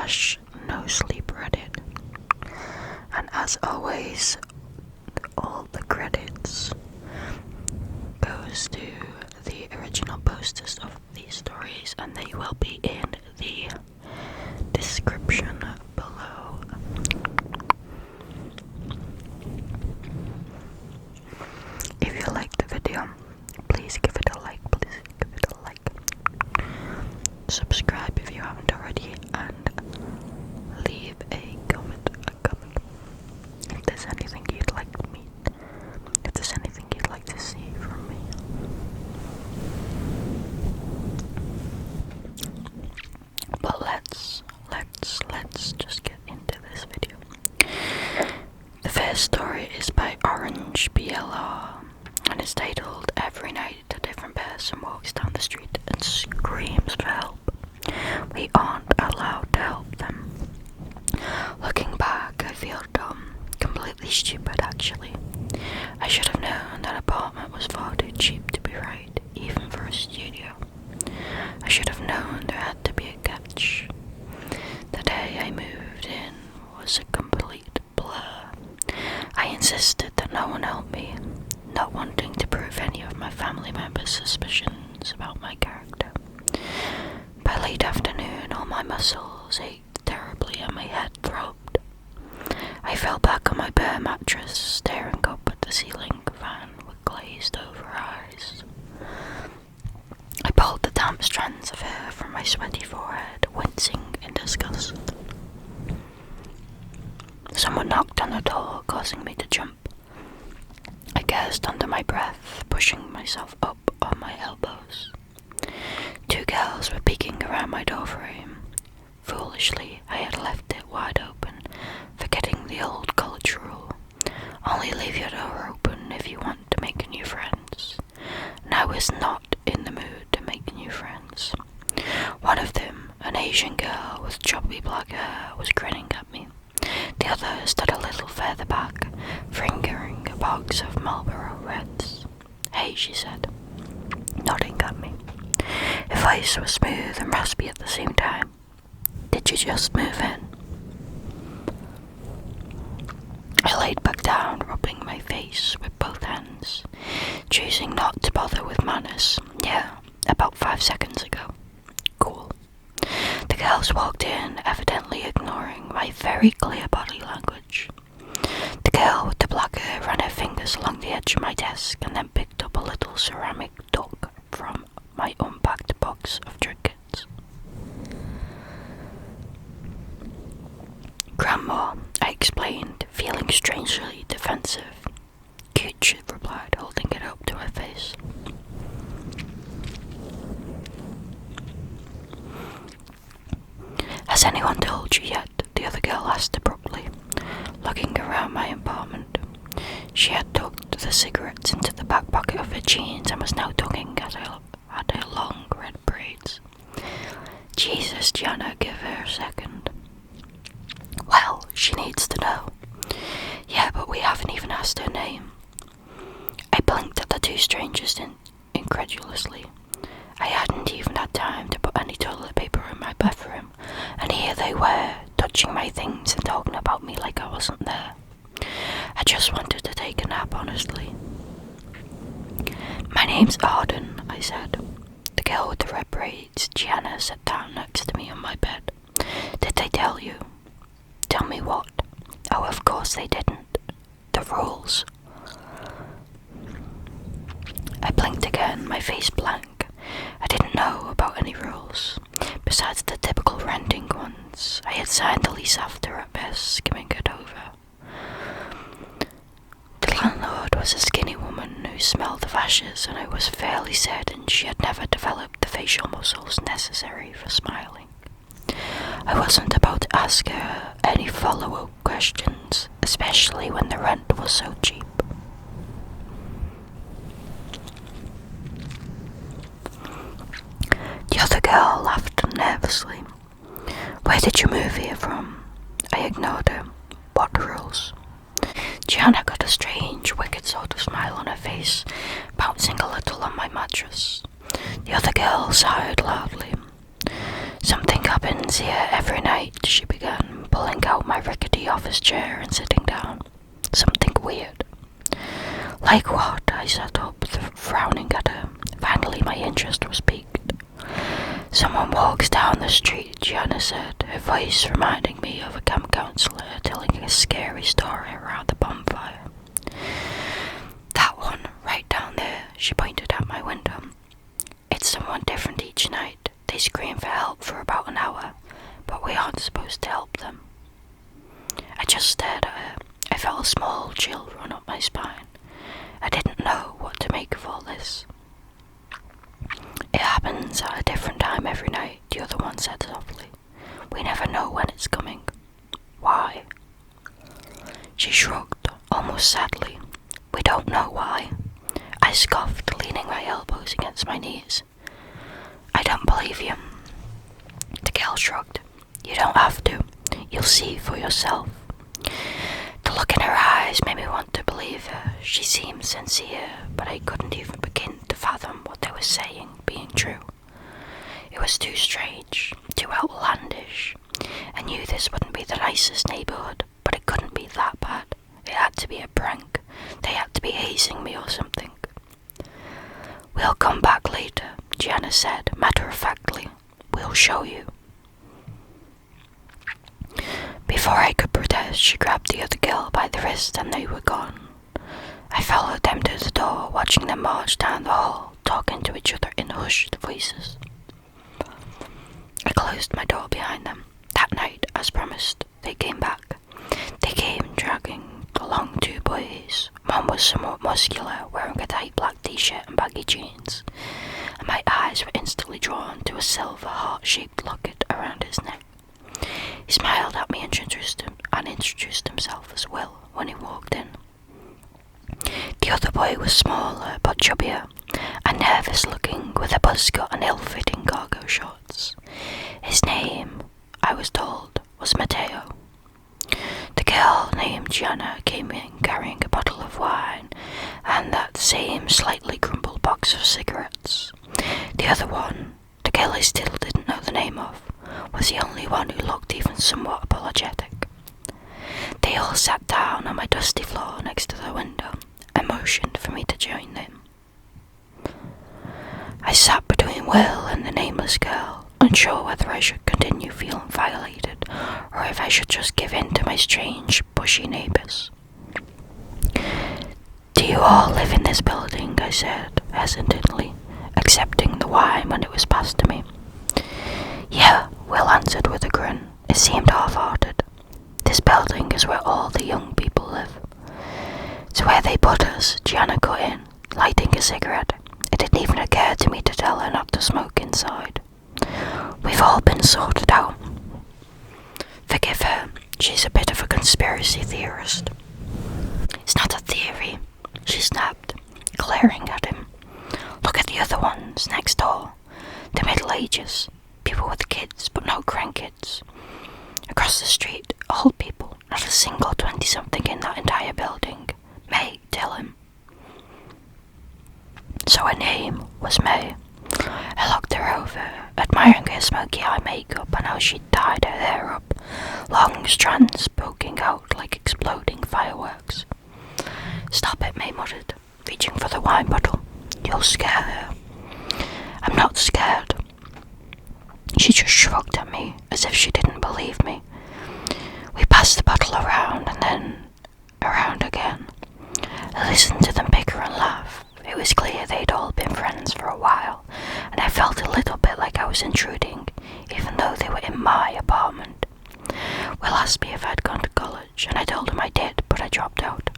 r/NoSleep Reddit. And as always, all the credits goes to the original posters of these stories, and they will be in the description below. If you liked the video, please give it a like, subscribe if you haven't already, and leave a comment, if there's anything you'd like to see from me. But let's just get into this video. The first story is by Orange BLR, and it's titled "Every night a different person walks down the street and screams for help. We aren't allowed to help them." Looking back, I feel dumb, completely stupid actually. I should have known that apartment was far too cheap to be right, even for a studio. I should have known there had to be a catch. The day I moved in was a complete blur. I insisted that no one help me, not wanting to prove any of my family members' suspicions about my character. By late afternoon, all my muscles ached terribly and my head throbbed. I fell back on my bare mattress, staring up at the ceiling fan with glazed over eyes. I pulled the damp strands of hair from my sweaty forehead, wincing in disgust. Someone knocked on the door, causing me to jump. I cursed under my breath, pushing myself up on my elbows. Two girls were peeking around my doorframe. Foolishly, I had left it wide open, forgetting the old college rule. Only leave your door open if you want to make new friends. And I was not in the mood to make new friends. One of them, an Asian girl with choppy black hair, was grinning at me. The other stood a little further back, fingering a box of Marlboro Reds. "Hey," she said, nodding at me. Her voice was smooth and raspy at the same time. "Did you just move in?" I laid back down, rubbing my face with both hands, choosing not to bother with manners. "Yeah, about 5 seconds ago." "Cool." The girls walked in, evidently ignoring my very clear body language. The girl with the black hair ran her fingers along the edge of my desk and then picked up a little ceramic duck from my unpacked box of trinkets. "Grandma," I explained, feeling strangely defensive. "Cute," she replied, holding it up to her face. "Has anyone told you yet?" the other girl asked abruptly, looking around my apartment. She had tucked the cigarettes into the back pocket of her jeans and was now tugging at her long red braids. "Jesus, Gianna, give her a second." "Well, she needs to know." "Yeah, but we haven't even asked her name." I blinked at the two strangers incredulously. I hadn't even had time to put any toilet paper in my bathroom, and here they were, touching my things and talking about me like I wasn't there. I just wanted to take a nap, honestly. "My name's Arden," I said. The girl with the red braids, Gianna, sat down next to me on my bed. "Did they tell you?" "Tell me what?" "Oh, of course they didn't. The rules." I blinked again, my face blank. I didn't know about any rules, besides the typical renting ones. I had signed the lease after at best, skimming it over. The landlord was a skinny woman who smelled of ashes, and I was fairly certain she had never developed the facial muscles necessary for smiling. I wasn't about to ask her any follow-up questions, especially when the rent was so cheap. The other girl laughed nervously. "Where did you move here from?" I ignored her. "What rules?" Gianna got a strange, wicked sort of smile on her face, bouncing a little on my mattress. The other girl sighed loudly. "Something happens here every night," she began, pulling out my rickety office chair and sitting down. "Something weird." "Like what?" I sat up, frowning at her. Finally my interest was piqued. "Someone walks down the street," Gianna said, her voice reminding me of a camp counselor telling a scary story around the bonfire. "That one, right down there," she pointed out my window. "It's someone different each night. They scream for help for about an hour, but we aren't supposed to help them." I just stared at her. I felt a small chill run up my spine. I didn't know what to make of all this. "It happens at a different time every night," the other one said softly. "We never know when it's coming." "Why?" She shrugged, almost sadly. "We don't know why." I scoffed, leaning my elbows against my knees. "I don't believe you." The girl shrugged. "You don't have to. You'll see for yourself." The look in her eyes made me want to believe her. She seemed sincere, but I couldn't even begin to fathom what they were saying being true. It was too strange, too outlandish. I knew this wouldn't be the nicest neighborhood, but it couldn't be that bad. It had to be a prank. They had to be hazing me or something. "We'll come back later," Gianna said, matter-of-factly. "We'll show you." Before I could protest, she grabbed the other girl by the wrist and they were gone. I followed them to the door, watching them march down the hall, talking to each other in hushed voices. I closed my door behind them. That night, as promised, they came back. They came dragging along two boys. One was somewhat muscular, wearing a tight black t-shirt and baggy jeans, and my eyes were instantly drawn to a silver heart-shaped locket around his neck. He smiled at me and introduced himself as Will when he walked in. The other boy was smaller but chubbier and nervous-looking, with a buzz cut and ill-fitting cargo shorts. His name, I was told, was Matteo. The girl named Gianna came in carrying a bottle of wine and that same slightly crumpled box of cigarettes. The other one, the girl I still didn't know the name of, was the only one who looked even somewhat apologetic. They all sat down on my dusty floor next to the window and motioned for me to join them. I sat between Will and the nameless girl, unsure whether I should continue feeling violated or if I should just give in to my strange, bushy neighbours. "Do you all live in this building?" I said, hesitantly, accepting the wine when it was passed to me. "Yeah," Will answered with a grin. It seemed half-hearted. "This building is where all the young people live." "It's where they put us," Gianna cut in, lighting a cigarette. It didn't even occur to me to tell her not to smoke inside. "We've all been sorted out." "Forgive her. She's a bit of a conspiracy theorist." "It's not a theory," she snapped, glaring at him. "Look at the other ones next door. The Middle Ages. People with kids, but no grandkids. Across the street, old people, not a single 20-something in that entire building. May, tell him." So her name was May. I looked her over, admiring her smoky eye makeup and how she'd tied her hair up, long strands poking out like exploding fireworks. "Stop it," May muttered, reaching for the wine bottle. "You'll scare her." "I'm not scared." She just shrugged at me, as if she didn't believe me. We passed the bottle around and then around again. I listened to them bicker and laugh. It was clear they'd all been friends for a while, and I felt a little bit like I was intruding, even though they were in my apartment. Will asked me if I'd gone to college, and I told him I did, but I dropped out.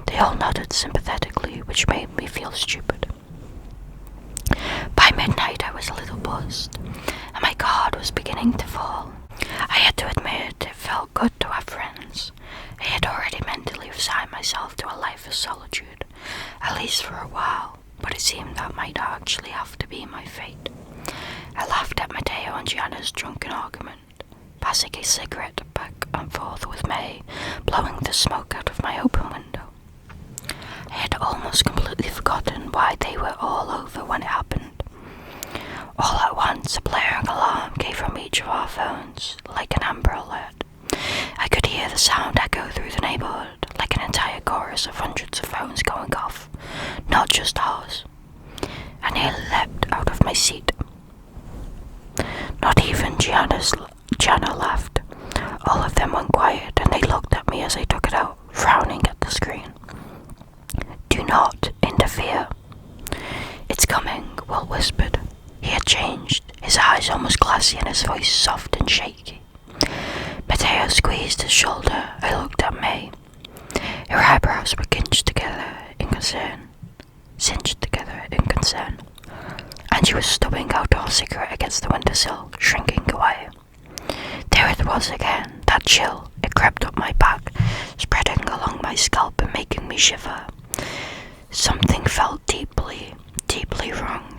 They all nodded sympathetically, which made me feel stupid. By midnight I was a little buzzed, and my guard was beginning to fall. I had to admit it felt good to have friends. I had already mentally resigned myself to a life of solitude, at least for a while, but it seemed that might actually have to be my fate. I laughed at Matteo and Gianna's drunken argument, passing a cigarette back and forth with May, blowing the smoke out of my open window. I had almost completely forgotten why they were all over when it happened. All at once, a blaring alarm came from each of our phones, like an Amber Alert. I could hear the sound echo through the neighbourhood, like an entire chorus of hundreds of phones going off, not just ours. I nearly leapt out of my seat. Not even Gianna laughed. All of them went quiet, and they looked at me as I took it out, frowning at the screen. "Do not interfere." "It's coming," Will whispered. He had changed, his eyes almost glassy and his voice soft and shaky. Mateo squeezed his shoulder. I looked at May. Her eyebrows were cinched together in concern, and she was stubbing out her cigarette against the windowsill, shrinking away. There it was again, that chill. It crept up my back, spreading along my scalp and making me shiver. Something felt deeply, deeply wrong.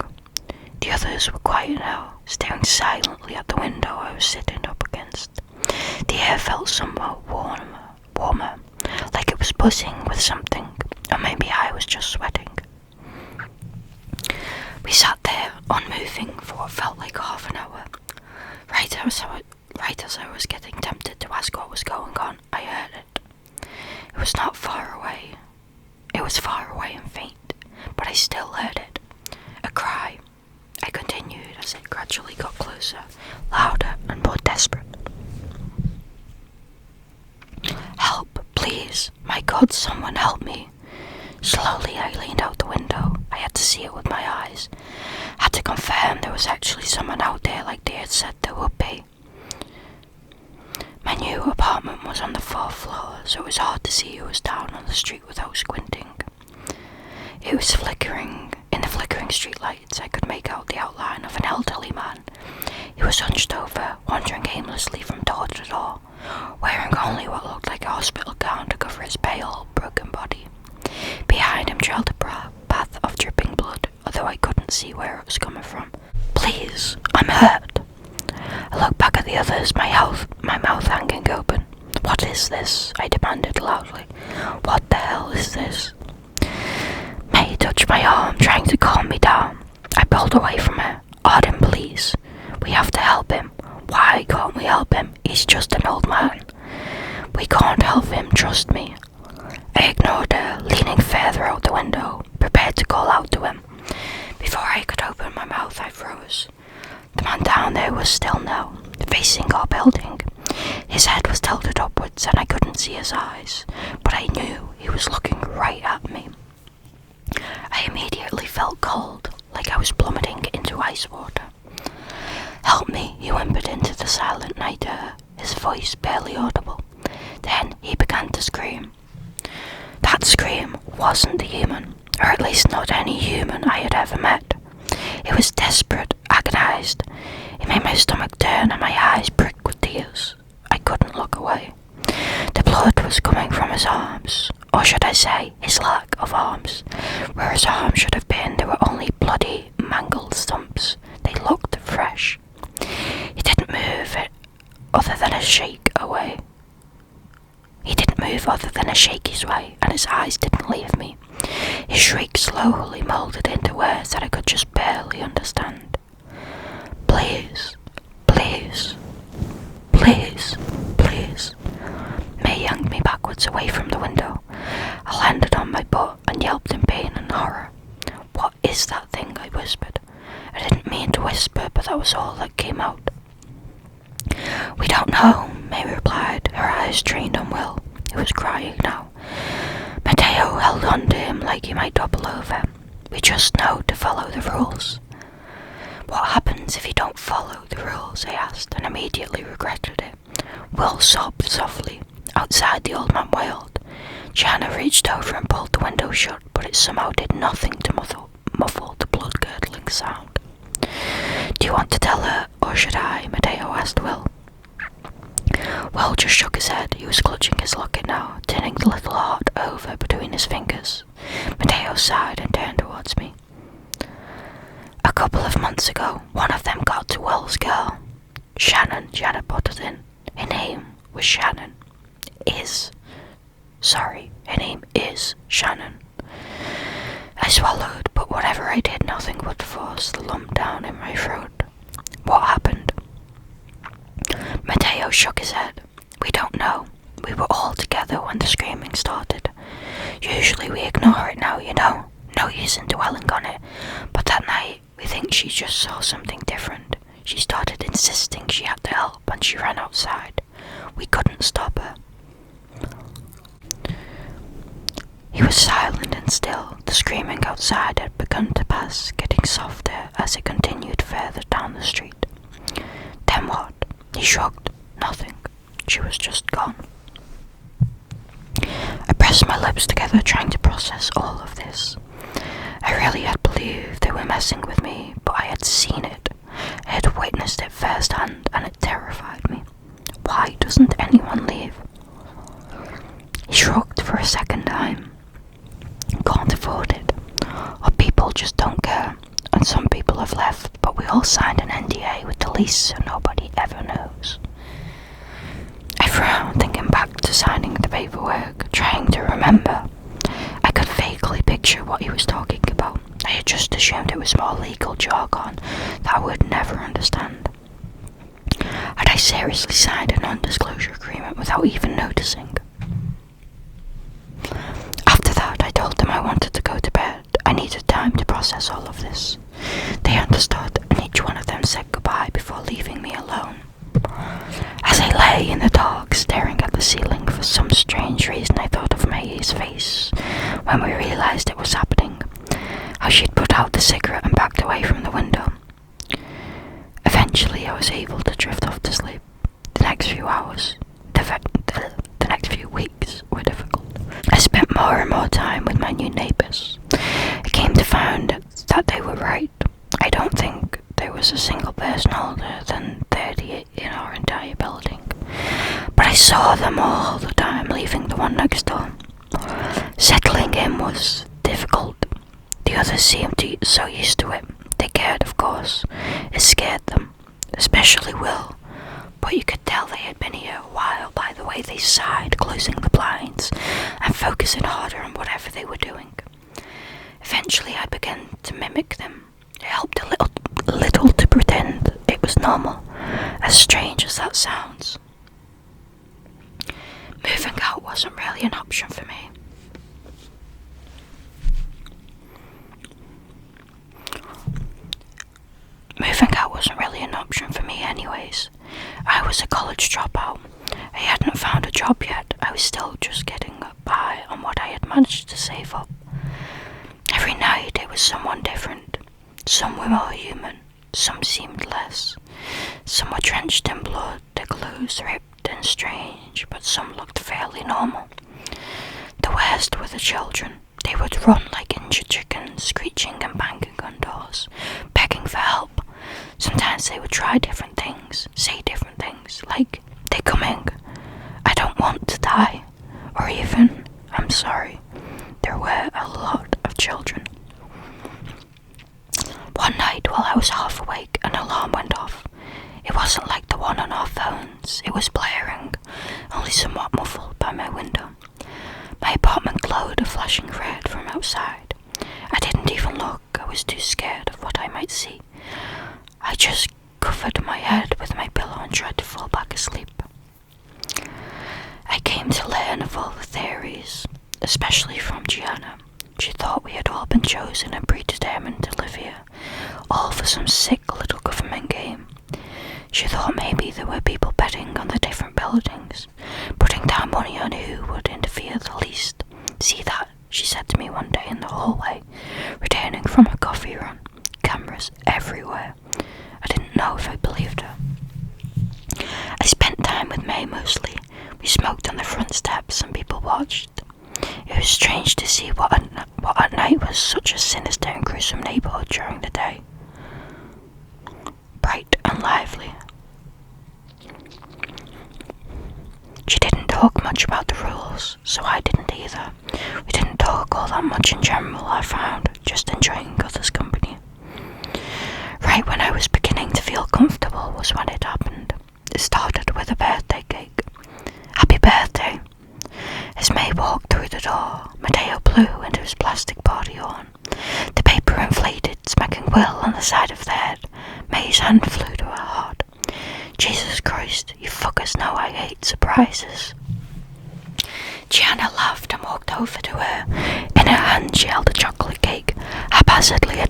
The others were quiet now, staring silently at the window I was sitting up against. The air felt somewhat warmer, like it was buzzing with something, or maybe I was just sweating. We sat there, unmoving, for what felt like half an hour. Right as I was getting tempted to ask what was going on, I heard it. It was not far away. It was far away and faint, but I still heard it. A cry. I continued as it gradually got closer, louder and more desperate. "Help, please. My God, someone help me." Slowly I leaned out the window. I had to see it with my eyes. Had to confirm there was actually someone out there like they had said there would be. My new apartment was on the 4th floor, so it was hard to see who was down on the street without squinting. It was flickering. In the flickering streetlights, I could make out the outline of an elderly man. He was hunched over, wandering aimlessly from door to door, wearing only what looked like a hospital gown to cover his pale, broken body. Behind him trailed a path of dripping blood, although I couldn't see where it was coming from. "Please, I'm hurt." I looked back at the others, my mouth hanging open. "What is this?" I demanded loudly. "What the hell is this?" May touched my arm, trying to calm me down. I pulled away from her. "Arden, please. We have to help him." "Why can't we help him? He's just an old man." "We can't help him, trust me." I ignored her, leaning further out the window, prepared to call out to him. Before I could open my mouth, I froze. The man down there was still now, facing our building. His head was tilted upwards and I couldn't see his eyes, but I knew he was looking right at me. I immediately felt cold, like I was plummeting into ice water. "Help me," he whimpered into the silent night air, his voice barely audible. Then he began to scream. That scream wasn't human, or at least not any human I had ever met. It was desperate, agonized. It made my stomach turn and my eyes prick with tears. I couldn't look away. The blood was coming from his arms, or should I say, his lack of arms. Where his arms should have been, there were only bloody, mangled stumps. They looked fresh. He didn't move other than a shake away. He didn't move other than a shake his way, and his eyes didn't leave me. His shriek slowly moulded into words that I could just barely understand. "Please, please, please, please." May yanked me backwards away from the window. I landed on my butt and yelped in pain and horror. "What is that thing?" I whispered. I didn't mean to whisper, but that was all that came out. "We don't know," May replied, her eyes trained on Will, who was crying now. Mateo held on to him like he might topple over. "We just know to follow the rules." "What happens if you don't follow the rules?" I asked, and immediately regretted it. Will sobbed softly. Outside, the old man wailed. Gianna reached over and pulled the window shut, but it somehow did nothing to muffle the blood-curdling sound. "Do you want to tell her, or should I?" Mateo asked Will. Will just shook his head. He was clutching his locket now, turning the little heart over between his fingers. Mateo sighed and turned towards me. "A couple of months ago, one of them got to Will's girl. Shannon," Gianna butted in. "Her name was Shannon. Her name is Shannon." I swallowed, but whatever I did, nothing would force the lump down in my throat. "What happened?" Matteo shook his head. We don't know. We were all together when the screaming started. Usually we ignore it now, you know. No use in dwelling on it. But that night, we think she just saw something different. She started insisting she had to help and she ran outside. We couldn't stop her. He was silent and still. The screaming outside had begun to pass, getting softer as it continued further down the street. Then what? He shrugged. Nothing. She was just gone. I pressed my lips together, trying to process all of this. I really had believed they were messing with me, but I had seen it. I had witnessed it firsthand, and it terrified me. Why doesn't anyone leave? He shrugged for a second time. Can't afford it. Or people just don't care. And some people have left, but we all signed an NDA with the lease so nobody ever knows. I frowned, thinking back to signing the paperwork, trying to remember. I could vaguely picture what he was talking about. I had just assumed it was more legal jargon that I would never understand. Had I seriously signed a non-disclosure agreement without even noticing? After that, I told them I wanted to go to bed. I needed time to process all of this. They understood, and each one of them said goodbye before leaving me alone. As I lay in the dark, staring at the ceiling, for some strange reason I thought of May's face when we realised it was happening. How she'd put out the cigarette and backed away from the window. Eventually I was able to drift off to sleep. The next few hours, the next few weeks were difficult. I spent more and more time with my new neighbours. I came to find that they were right. I don't think there was a single person older than 30 in our entire building. But I saw them all the time, leaving the one next door. Settling in was difficult. The others seemed so used to it. They cared, of course. It scared them, especially Will. But you could tell they had been here a while by the way they sighed, closing the blinds, and focusing harder on whatever they were doing. Eventually I began to mimic them. It helped a little to pretend it was normal, as strange as that sounds. Moving out wasn't really an option for me. anyways. I was a college dropout. I hadn't found a job yet. I was still just getting by on what I had managed to save up. Every night it was someone different. Some were more human, some seemed less. Some were drenched in blood, their clothes ripped and strange, but some looked fairly normal. The worst were the children. They would run like injured chickens, screeching and banging on doors, begging for help. Sometimes they would try different things, say different things, like, "They're coming. I don't want to die," or even, "I'm sorry." There were a lot of children. One night, while I was half awake, an alarm went off. It wasn't like the one on our phones. It was blaring, only somewhat muffled by my window. My apartment glowed a flashing red from outside. I didn't even look. I was too scared of what I might see. I just covered my head with my pillow and tried to fall back asleep. I came to learn of all the theories, especially from Gianna. She thought we had all been chosen and predetermined to live here, all for some sick little government game. She thought maybe there were people betting on the different buildings, putting down money on who would interfere the least. "See that?" she said to me one day in the hallway, returning from a coffee run. Cameras everywhere. I didn't know if I believed her. I spent time with May mostly. We smoked on the front steps and people watched. It was strange to see what at night was such a sinister and gruesome neighborhood during the day. Bright and lively. She didn't talk much about the rules, so I didn't either. We didn't talk all that much in general, I found, just enjoying others' company. Right when I was beginning to feel comfortable was when it happened. It started with a birthday cake. "Happy birthday." As May walked through the door, Matteo blew into his plastic party horn. The paper inflated, smacking Will on the side of the head. May's hand flew to her heart. "Jesus Christ, you fuckers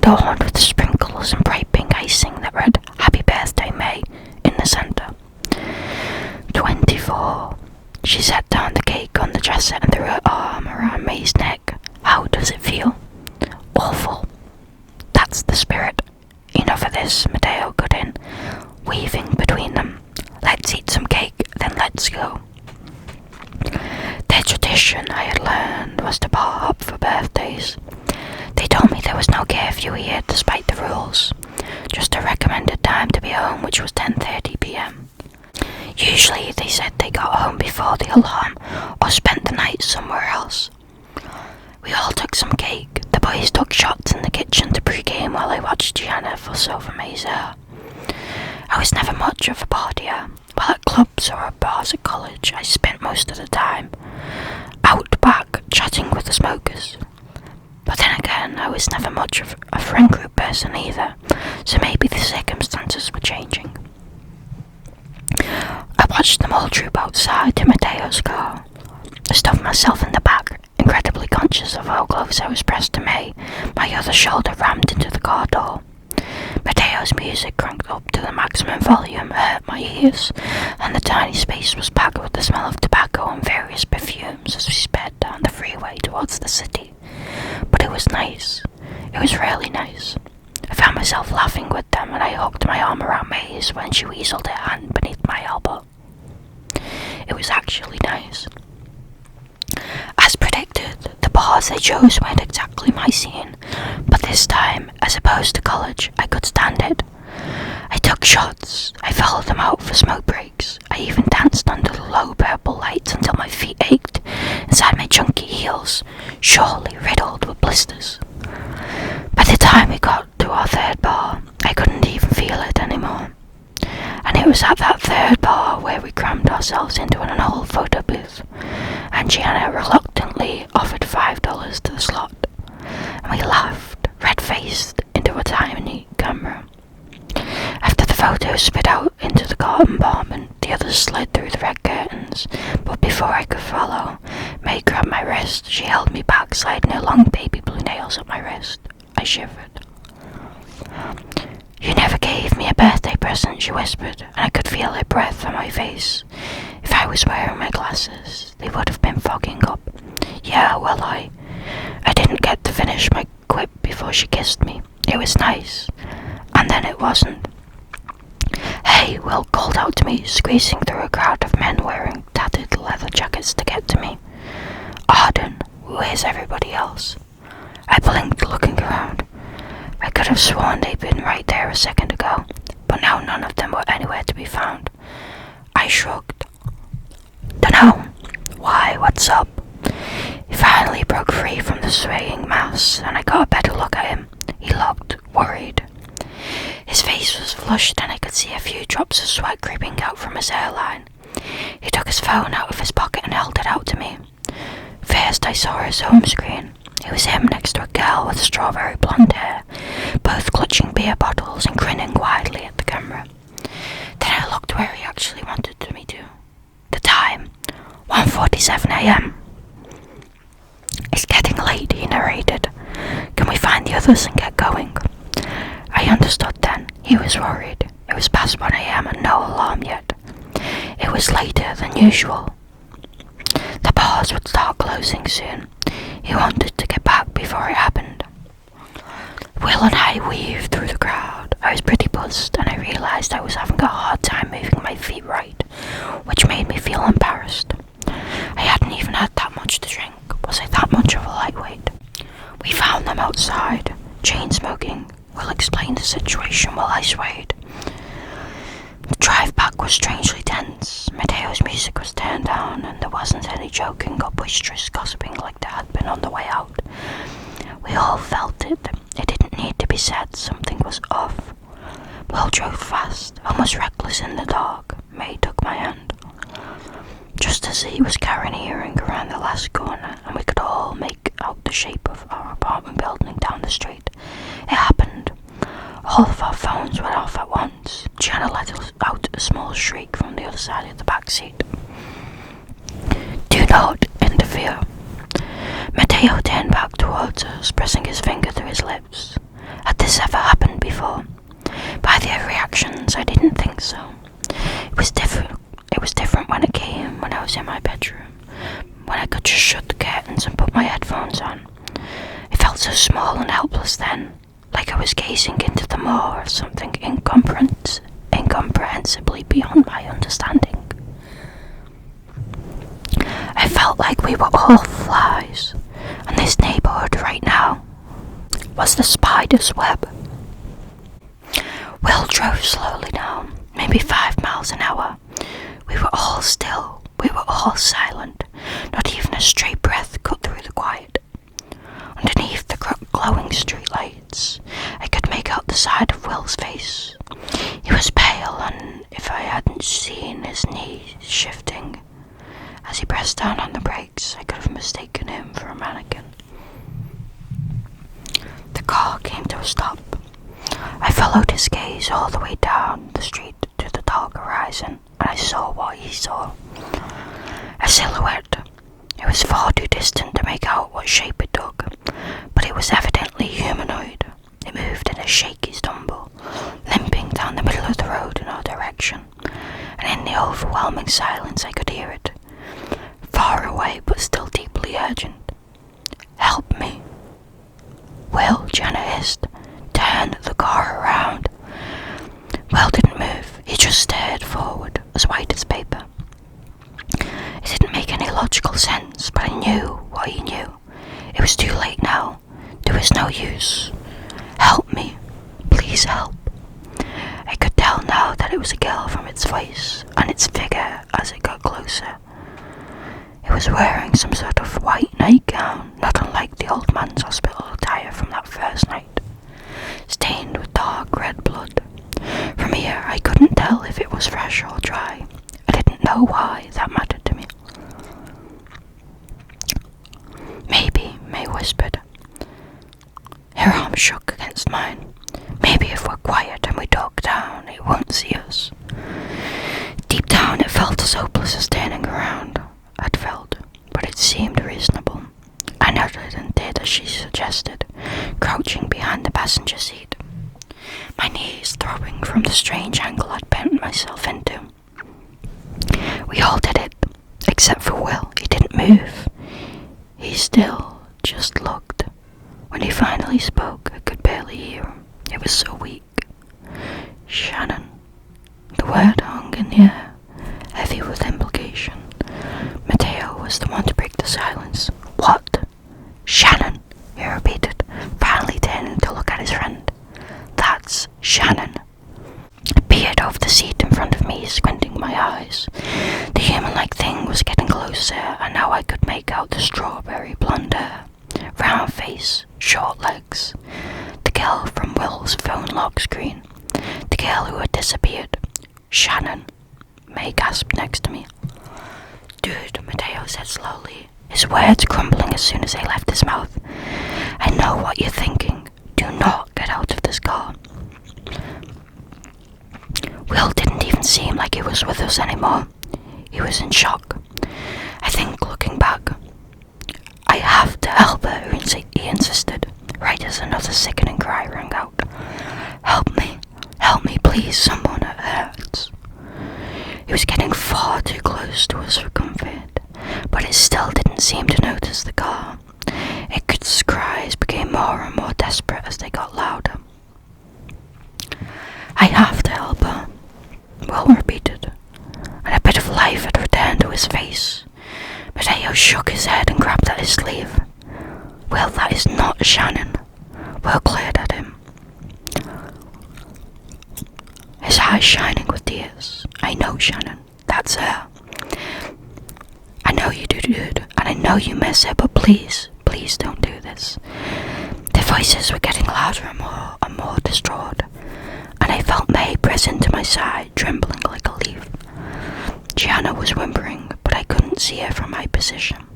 adorned with sprinkles and bright pink icing that read "Happy Birthday, May" in the centre. 24. She set down the cake on the dresser and threw her arm around May's neck. How does it feel? Awful. That's the spirit. Enough of this, Mateo cut in, weaving between them. Let's eat some cake, then let's go. Their tradition, I had learned, was to bar up for birthdays. They told me there was no curfew here despite the rules, just a recommended time to be home, which was 10:30 p.m. Usually they said they got home before the alarm or spent the night somewhere else. We all took some cake. The boys took shots in the kitchen to pre-game while I watched Gianna fuss over May's hair. I was never much of a partier. While at clubs or at bars at college, I spent most of the time out back chatting with the smokers. But then again, I was never much of a friend group person either, so maybe the circumstances were changing. I watched them all troop outside to Mateo's car. I stuffed myself in the back, incredibly conscious of how close I was pressed to May, my other shoulder rammed into the car door. Mateo's music cranked up to the maximum volume hurt my ears, and the tiny space was packed with the smell of tobacco and various perfumes as we sped down the freeway towards the city. But it was nice. It was really nice. I found myself laughing with them, and I hooked my arm around May's when she weaseled her hand beneath my elbow. It was actually nice. As predicted, the bars they chose weren't exactly my scene, but this time, as opposed to college, I could stand it. I took shots, I followed them out for smoke breaks, I even danced under the low purple lights until my feet ached inside my chunky heels, surely riddled with blisters. By the time we got to our third bar, I couldn't even feel it anymore. And it was at that third bar where we crammed ourselves into an old photo booth, and Gianna reluctantly offered $5 to the slot, and we laughed, red-faced, into a tiny camera. After the photos spit out into the car compartment, the others slid through the red curtains, but before I could follow, May grabbed my wrist. She held me back, sliding her long baby blue nails up my wrist. I shivered. "You never gave me a birthday present," she whispered, and I could feel her breath on my face. If I was wearing my glasses, they would have been fogging up. Yeah, well, I didn't get to finish my quip before she kissed me. It was nice, and then it wasn't. "Hey," Will called out to me, squeezing through a crowd of men wearing tattered leather jackets to get to me. "Arden, where's everybody else?" I blinked, looking around. I could have sworn they'd been right there a second ago, but now none of them were anywhere to be found. I shrugged. "Dunno. Why, what's up?" He finally broke free from the swaying mass, and I got a better look at him. He looked worried. His face was flushed, and I could see a few drops of sweat creeping out from his hairline. He took his phone out of his pocket and held it out to me. First I saw his home screen. It was him next to a girl with strawberry blonde hair, both clutching beer bottles and grinning widely at the camera. Then I looked where he actually wanted me to. The time, 1:47 a.m. "It's getting late," he narrated. "Can we find the others and get going?" I understood then. He was worried. It was past 1 a.m. and no alarm yet. It was later than usual. The bars would start closing soon. He wanted to get back before it happened. Will and I weaved through the crowd. I was pretty buzzed, and I realized I was having a hard time moving my feet right, which made me feel embarrassed. I hadn't even had that much to drink. Was I that much of a lightweight? We found them outside, chain smoking. Will explained the situation while I swayed. The drive back was strangely tense. Mateo's music was turned down, and there wasn't any joking or boisterous gossiping like there had been on the way out. We all felt it. It didn't need to be said. Something was off. Will drove fast, almost reckless in the dark. May took my hand. Just as he was carrying a earring around the last corner, and we could all make out the shape of our apartment building down the street, it happened. All of our phones went off at once. Gianna let out a small shriek from the other side of the back seat. "Do not interfere." Mateo turned back towards us, pressing his finger to his lips. Had this ever happened before? By their reactions, I didn't think so. It was different. It was different when it came when I was in my bedroom, when I could just shut the curtains and put my headphones on. It felt so small and helpless then, like I was gazing into the maw of something incomprehensibly beyond my understanding. I felt like we were all flies, and this neighbourhood right now was the spider's web. Will drove slowly now, maybe 5 miles an hour. We were all still, we were all silent, not even a stray breath cut through the quiet. Underneath the glowing streetlights, I could make out the side of Will's face. He was pale, and if I hadn't seen his knees shifting as he pressed down on the brakes, I could have mistaken him for a mannequin. The car came to a stop. I followed his gaze all the way down the street to the dark horizon, and I saw what he saw. A silhouette. It was far too distant to make out what shape it took, but it was evidently humanoid. It moved in a shaky stumble, limping down the middle of the road in our direction, and in the overwhelming silence I could hear it. Far away, but still deeply urgent. "Help me." "Will," Jenna hissed. "Turn the car around." Will didn't move. He just stared forward, as white as paper. It didn't make any logical sense, but I knew what he knew. It was too late now. There was no use. "Help me. Please help." I could tell now that it was a girl from its voice and its figure as it got closer. It was wearing some sort of white nightgown, not unlike the old man's hospital attire from that first night, stained with dark red blood. From here I couldn't tell if it was fresh or dry. I didn't know why that mattered to me. "Maybe," May whispered. Her arm shook against mine. "Maybe if we're quiet and we duck down, it won't see us." Deep down it felt as hopeless as turning around. I'd felt, but it seemed reasonable. I nodded and did as she suggested, crouching behind the passenger seat, my knees throbbing from the strange angle I'd bent myself into. We all did it, except for Will. He didn't move. He still just looked. When he finally spoke, I could barely hear him. It was so weak. "Shannon." The word hung in the air, heavy with implication. Mateo was the one to break the silence. "What?" "Shannon," he repeated, finally turning to look at his friend. "That's Shannon." I peered over the seat in front of me, squinting my eyes. The human-like thing was getting closer, and now I could make out the strawberry blonde hair, round face, short legs. The girl from Will's phone lock screen. The girl who had disappeared. "Shannon," May gasped next to me. "Dude," Mateo said slowly, his words crumbling as soon as they left his mouth. "I know what you're thinking. Do not get out of this car." Will didn't even seem like he was with us anymore. He was in shock. I think, looking back, "I have to help her," he insisted, right as another sickening cry rang out. Help me, please, someone, it hurts." He was getting far too close to us for comfort, but it still didn't seem to notice the car. Its cries became more and more desperate as they got louder. "I have to help her," Will repeated, and a bit of life had returned to his face. Mateo shook his head and grabbed at his sleeve. "Will, that is not Shannon." Will glared at him, his eyes shining with tears. "I know Shannon. That's her. I know you do, dude, and I know you miss her, but please, please don't do this." Their voices were getting louder and more distraught, and I felt May press into my side, trembling like a leaf. Gianna was whimpering, but I couldn't see her from my position.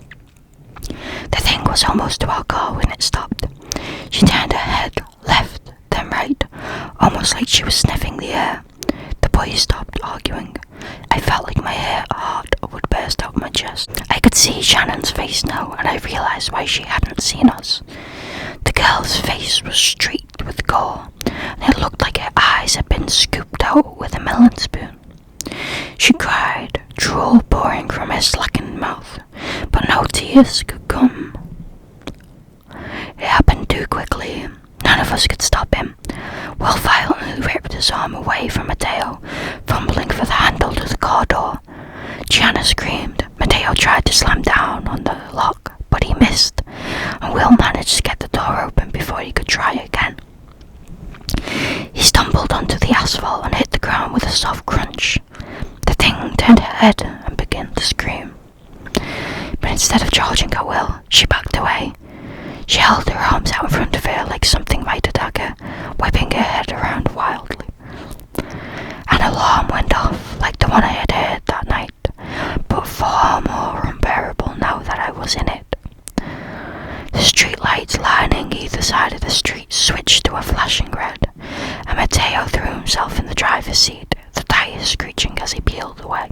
The thing was almost to our car when it stopped. She turned her head left, then right, almost like she was sniffing the air. The boys stopped arguing. I felt like my heart would burst out my chest. I could see Shannon's face now, and I realized why she hadn't seen us. The girl's face was streaked with gore, and it looked like her eyes had been scooped out with a melon spoon. She cried, drool pouring from her slackened mouth, but no tears could come. It happened too quickly. None of us could stop him. Will violently ripped his arm away from Mateo, fumbling for the handle to the car door. Gianna screamed. Mateo tried to slam down on the lock, but he missed, and Will managed to get the door open before he could try again. He stumbled onto the asphalt and hit the ground with a soft crunch. The thing turned her head and began to scream. But instead of charging at Will, she backed away. She held her arms out in front of her like something might attack her, whipping her head around wildly. An alarm went off, like the one I had heard that night, but far more unbearable now that I was in it. The street lights lining either side of the street switched to a flashing red, and Mateo threw himself in the driver's seat, the tires screeching as he peeled away.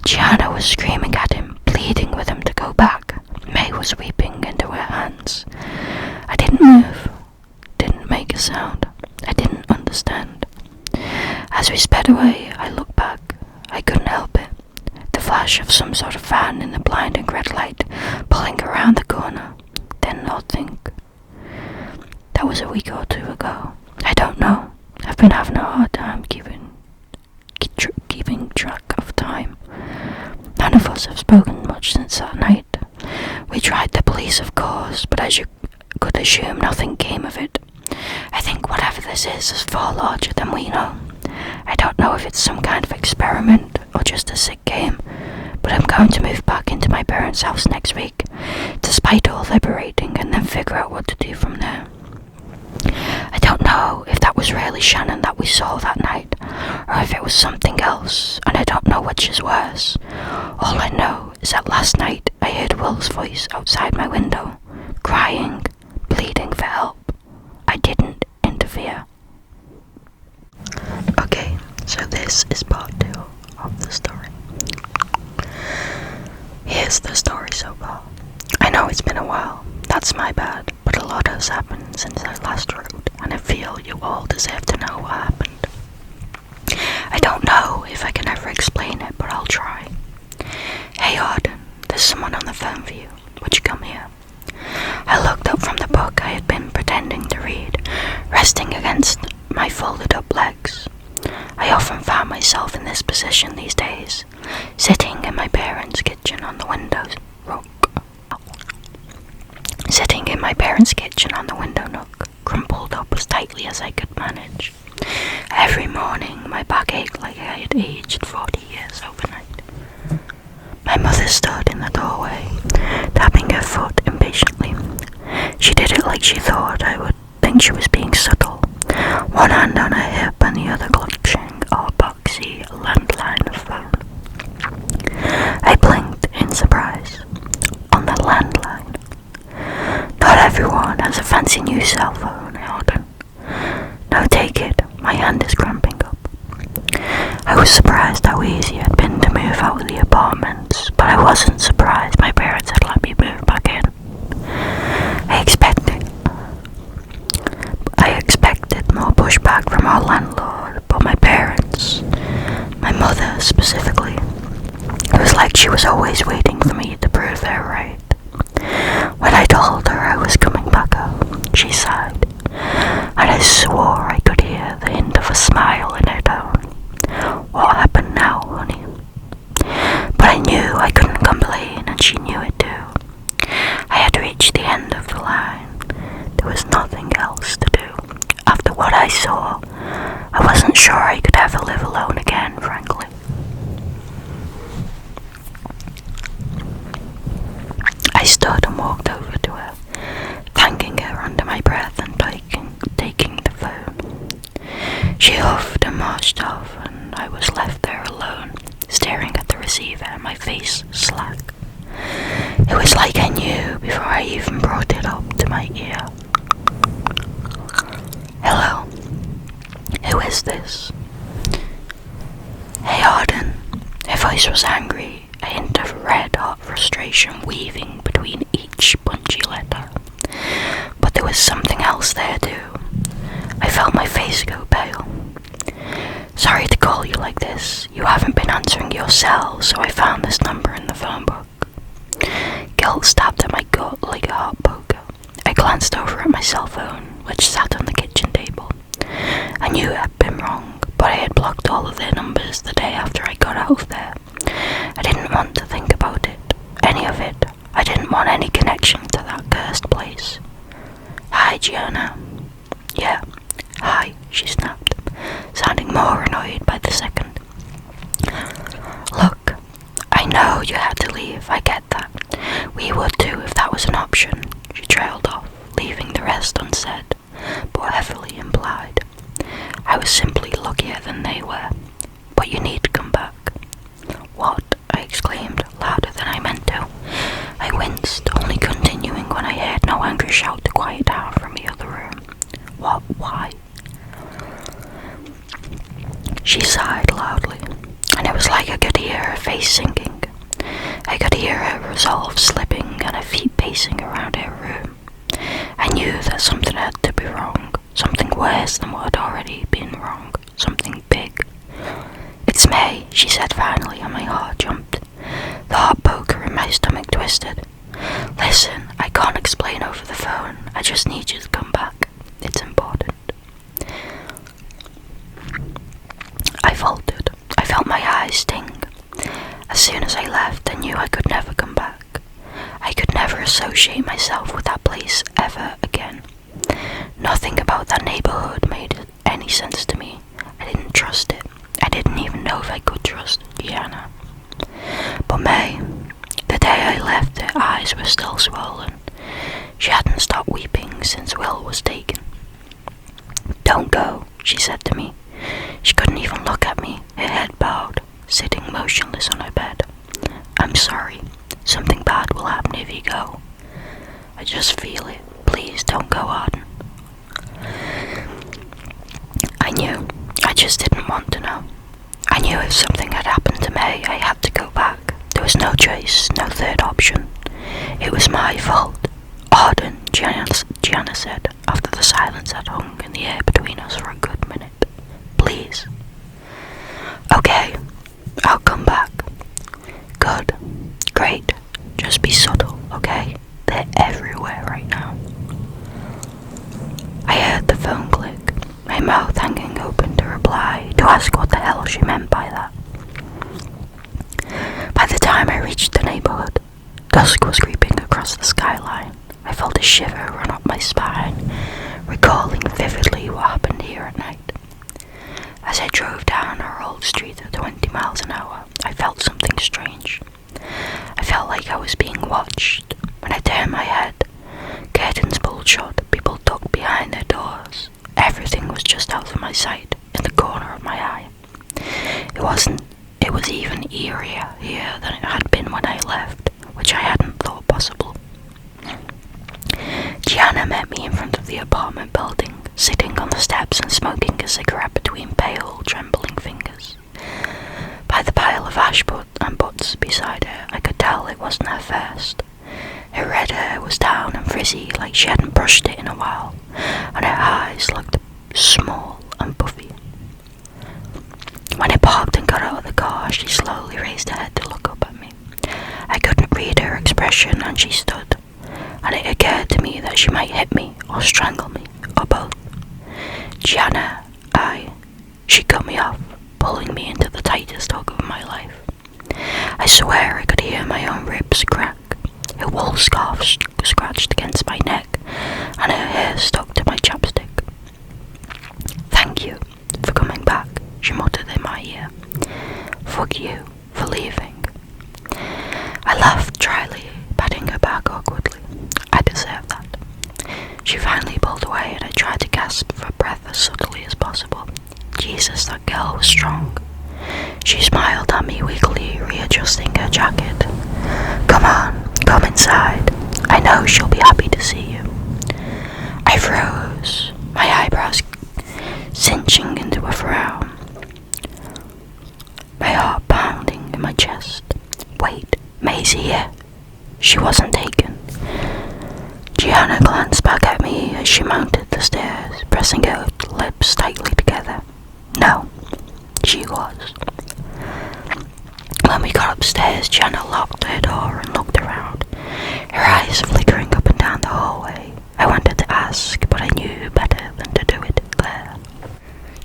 Gianna was screaming at him, pleading with him to go back. May was weeping into her hands. I didn't move, didn't make a sound. I didn't understand. As we sped away, I looked back. I couldn't help it. The flash of some sort of van in the blinding red light, pulling around the corner. Then nothing. That was a week or two ago. I don't know. I've been having a hard time keeping track of time. None of us have spoken much since that night. We tried the police, of course, but as you could assume, nothing came of it. I think whatever this is far larger than we know. I don't know if it's some kind of experiment or just a sick game, but I'm going to move back into my parents' house next week, despite all liberating, and then figure out what to do from there. I don't know if that was really Shannon that we saw that night, or if it was something else, and I don't know which is worse. All I know is that last night I heard Will's voice outside my window, crying, pleading for help. I didn't interfere. Okay, so this is part 2 of the story. Here's the story so far. I know it's been a while, that's my bad, but a lot has happened since I last wrote, and I feel you all deserve to know what happened. I don't know if I can ever explain it, but I'll try. Hey Arden, there's someone on the phone for you. Would you come here? I looked up from the book I had been pretending to read, resting against my folded up legs. I often found myself in this position these days, sitting in my parents' kitchen on the window nook. Crumpled up as tightly as I could manage. Every morning my back ached like I had aged 40 years overnight. My mother stood in the doorway, tapping her foot impatiently. She did it like she thought I would think she was being subtle, one hand on her hip and the other clutching our boxy landline phone. I blinked in surprise. On the landline. Not everyone has a fancy new cell phone, Arden. No, take it. My hand is cramping up. I was surprised how easy it had been to move out of the apartments, but I wasn't surprised my parents had let me move back in. I expected more pushback from our landlord, but my parents, my mother specifically, it was like she was always waiting for me to prove her right. When I told her I was coming back home, she sighed, and I swore I could hear the hint of a smile in her tone. What happened now, honey? But I knew I couldn't complain, and she knew it too. I had reached the end of the line. There was nothing else to do. After what I saw, I wasn't sure I could ever live alone again, frankly. I stood and walked over to her, thanking her under my breath and taking the phone. She huffed and marched off, and I was left there alone, staring at the receiver, my face slack. It was like I knew before I even brought it up to my ear. Hello. Who is this? Hey Arden. Her voice was angry, a hint of red-hot frustration weaving between each punchy letter. But there your cell, so I found this number in the phone book. Guilt stabbed at my gut like a hot poker. I glanced over at my cell phone, which sat on the kitchen table. I knew it had been wrong, but I had blocked all of their numbers the day after I got out of there. I didn't want to think about it, any of it. I didn't want any connection to that cursed place. Hi, Gianna. Yeah, hi, she snapped, sounding more annoyed by the second. Look, I know you had to leave, I get that. We would too if that was an option. She trailed off, leaving the rest unsaid, but heavily implied. I was simply luckier than they were. But you need to come back. What? I exclaimed, louder than I meant to. I winced, only continuing when I heard no angry shout to quiet down from the other room. What? Why? She sighed loudly, and it was like I could hear her face sinking. I could hear her resolve slipping and her feet pacing around her room. I knew that something had to be wrong, something worse than what had already been wrong, something big. It's May, she said finally, and my heart jumped. The hot poker in my stomach twisted. Listen, I can't explain over the phone. I just need you to come back. It's important. I faltered. I felt my eyes sting. As soon as I left, I knew I could never come back. I could never associate myself with that place ever again. Nothing about that neighborhood made any sense to me. I didn't trust it. I didn't even know if I could trust Gianna. But May, the day I left, her eyes were still swollen. She hadn't stopped weeping since Will was taken. Don't go, she said to me. She couldn't even look at me, her head bowed, sitting motionless on her bed. I'm sorry. Something bad will happen if you go. I just feel it. Please don't go on. I knew. I just didn't want to know. I knew if something had happened to May, I had to go back. There was no choice, no third option. It was my fault. Arden, Gianna said, after the silence had hung in the air between us for a good minute. Please. Okay, I'll come back. Good. Great. Just be subtle, okay? They're everywhere right now. I heard the phone click, my mouth hanging open to reply, to ask what the hell she meant by that. By the time I reached the neighborhood, dusk was creeping across the skyline. I felt a shiver run up my spine, recalling vividly what happened here at night. As I drove down our old street at 20 miles an hour, I felt something strange. I felt like I was being watched. When I turned my head, curtains pulled shut, people ducked behind their doors. Everything was just out of my sight, in the corner of my eye. It was even eerier here than it had been when I left, which I hadn't thought possible. Gianna met me in front of the apartment building, sitting on the steps and smoking a cigarette between pale, trembling fingers. By the pile of ash and butts beside her, I could tell it wasn't her first. Her red hair was down and frizzy like she hadn't brushed it in a while, and her eyes looked small and puffy. When I parked and got out of the car, she slowly raised her head to look up at me. I couldn't read her expression, and she stood, and it occurred to me that she might hit me or strangle me, or both. Gianna, she cut me off, pulling me into the tightest hug of my life. I swear I could hear my own ribs crack. Her wool scarf scratched against my neck, and her hair stuck to my chapstick. Thank you for coming back, she muttered in my ear. Fuck you for leaving. I laughed dryly, patting her back awkwardly. I deserve that. She finally pulled away, and I tried to gasp for breath as subtly as possible. Jesus, that girl was strong. She smiled at me weakly, readjusting her jacket. Come on, come inside. I know she'll be happy to see you. I froze, my eyebrows cinching into a frown, my heart pounding in my chest. Wait, May's here. She wasn't taken. Gianna glanced back at me as she mounted the stairs, pressing her lips tightly together. No, she was. upstairs, Gianna locked her door and looked around, her eyes flickering up and down the hallway. I wanted to ask, but I knew better than to do it there.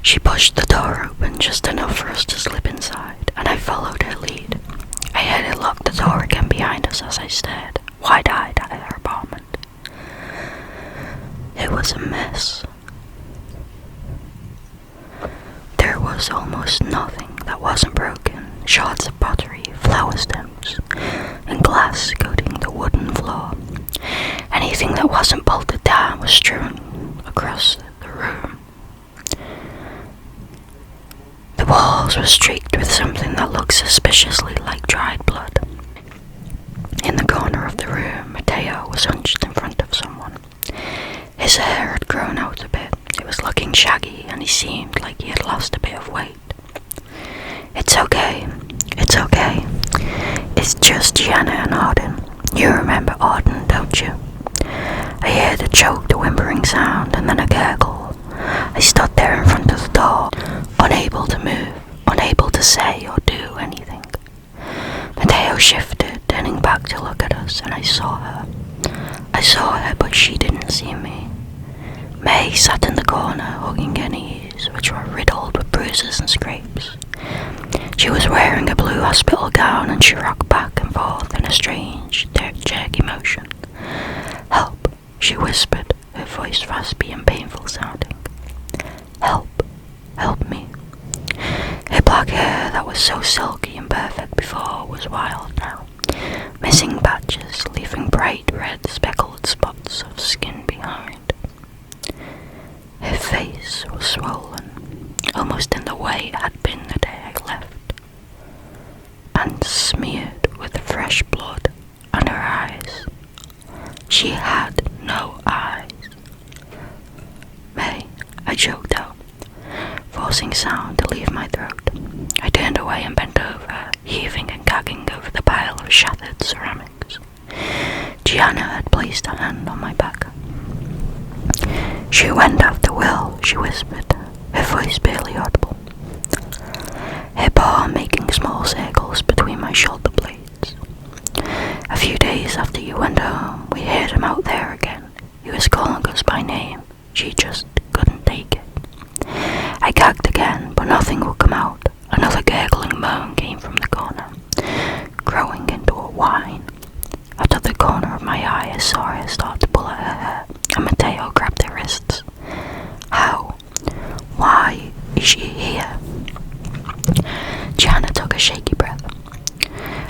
She pushed the door open just enough for us to slip inside, and I followed her lead. I heard her lock the door again behind us as I stared, wide-eyed at her apartment. It was a mess. There was almost nothing that wasn't broken. Shards of pottery, flower stems, and glass coating the wooden floor. Anything that wasn't bolted down was strewn across the room. The walls were streaked with something that looked suspiciously like dried blood. In the corner of the room, Mateo was hunched in front of someone. His hair had grown out a bit. It was looking shaggy, and he seemed like he had lost a bit of weight. It's okay. It's okay. It's just Gianna and Arden. You remember Arden, don't you? I heard a choked, whimpering sound, and then a gurgle. I stood there in front of the door, unable to move, unable to say or do anything. Mateo shifted, turning back to look at us, and I saw her. I saw her, but she didn't see me. May sat in the corner, hugging her knees, which were riddled with bruises and scrapes. She was wearing a blue hospital gown, and she rocked back and forth in a strange, jerky motion. "Help," she whispered, her voice raspy and painful sounding. "Help, help me." Her black hair that was so silky and perfect before was wild now, missing patches, leaving bright red speckled spots of skin behind. Her face was swollen, almost in the way it had been the day I left, and smeared with fresh blood on her eyes. She had no eyes. "May," I choked out, forcing sound to leave my throat. I turned away and bent over, heaving and gagging over the pile of shattered ceramics. Gianna had placed a hand on my back. "She went after Will," she whispered, her voice barely audible, her paw making small circles between my shoulder blades. "A few days after you went home, we heard him out there again. He was calling us by name. She just couldn't take it." I gagged again, but nothing would come out. Another gurgling moan came from the corner, growing into a whine. Out of the corner of my eye, I saw her start to pull at her hair, and Mateo grabbed her wrists. "How? Why is she here?" Gianna took a shaky breath.